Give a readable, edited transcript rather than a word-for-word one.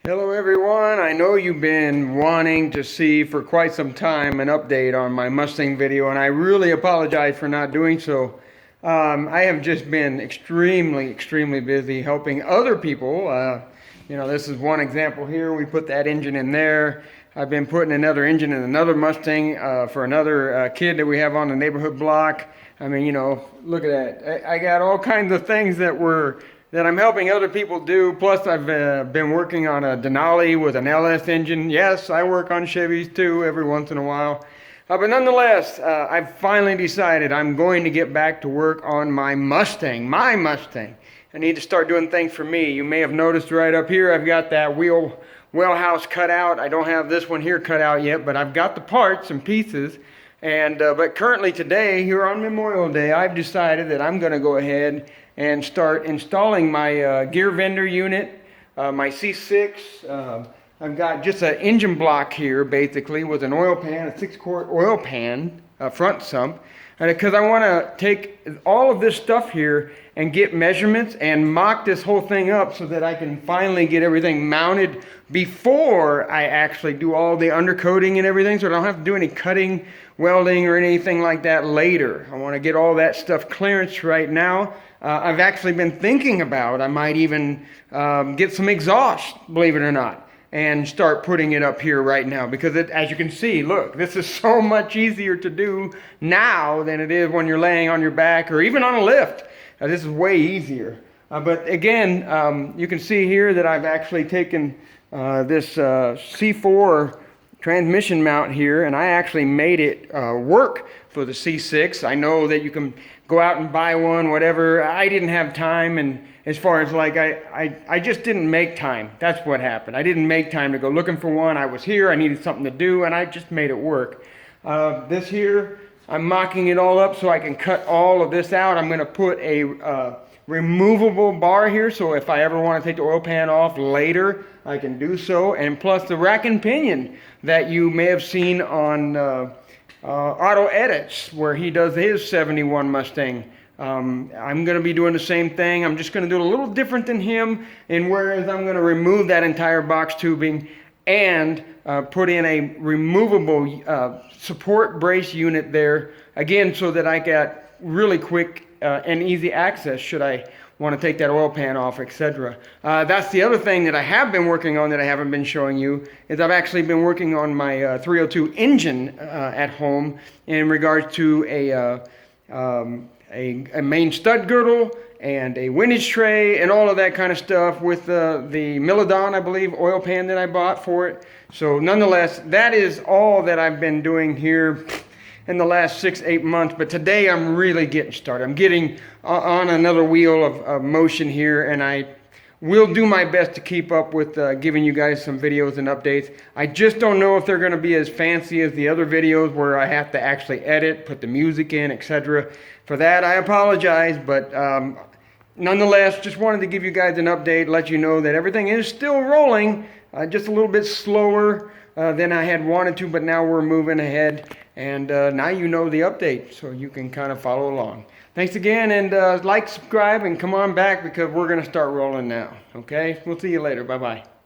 Hello everyone, I know you've been wanting to see for quite some time an update on my Mustang video, and I really apologize for not doing so. I have just been extremely busy helping other people. This is one example here. We put that engine in there. I've been putting another engine in another Mustang for another kid that we have on the neighborhood block. I mean, look at that. I got all kinds of things that I'm helping other people do. Plus, I've been working on a Denali with an LS engine. Yes, I work on Chevys too every once in a while. But nonetheless, I've finally decided I'm going to get back to work on my Mustang. I need to start doing things for me. You may have noticed right up here, I've got that wheel house cut out. I don't have this one here cut out yet, but I've got the parts and pieces. But currently today, here on Memorial Day, I've decided that I'm going to go ahead and start installing my gear vendor unit, my C6. I've got just an engine block here, basically, with an oil pan, a 6-quart oil pan, front sump. Because I want to take all of this stuff here and get measurements and mock this whole thing up so that I can finally get everything mounted before I actually do all the undercoating and everything, so I don't have to do any cutting, welding, or anything like that later. I want to get all that stuff clearance right now. I've actually been thinking about, I might even get some exhaust, believe it or not, and start putting it up here right now, because as you can see, look, this is so much easier to do now than it is when you're laying on your back or even on a lift. This is way easier. But again, you can see here that I've actually taken this C4 transmission mount here, and I actually made it work for the C6. I know that you can go out and buy one, whatever. I didn't have time, and as far as like, I just didn't make time. That's what happened. I didn't make time to go looking for one. I was here, I needed something to do, and I just made it work. This here, I'm mocking it all up so I can cut all of this out. I'm going to put a removable bar here, so if I ever want to take the oil pan off later, I can do so. And plus the rack and pinion that you may have seen on Auto Edits, where he does his 71 Mustang. I'm going to be doing the same thing. I'm just going to do it a little different than him, and whereas I'm going to remove that entire box tubing and put in a removable support brace unit there, again, so that I got really quick and easy access should I want to take that oil pan off, etc. That's the other thing that I have been working on that I haven't been showing you, is I've actually been working on my 302 engine at home in regards to a main stud girdle and a windage tray and all of that kind of stuff with the Milodon, I believe, oil pan that I bought for it. So nonetheless, that is all that I've been doing here in the last 6-8 months, but today I'm really getting started. I'm getting on another wheel of motion here, and I will do my best to keep up with giving you guys some videos and updates. I just don't know if they're going to be as fancy as the other videos where I have to actually edit, put the music in, etc. For that, I apologize, but nonetheless, just wanted to give you guys an update, let you know that everything is still rolling, just a little bit slower than I had wanted to, but now we're moving ahead, and now you know the update, so you can kind of follow along. Thanks again, and like, subscribe, and come on back, because we're going to start rolling now. Okay? We'll see you later. Bye-bye.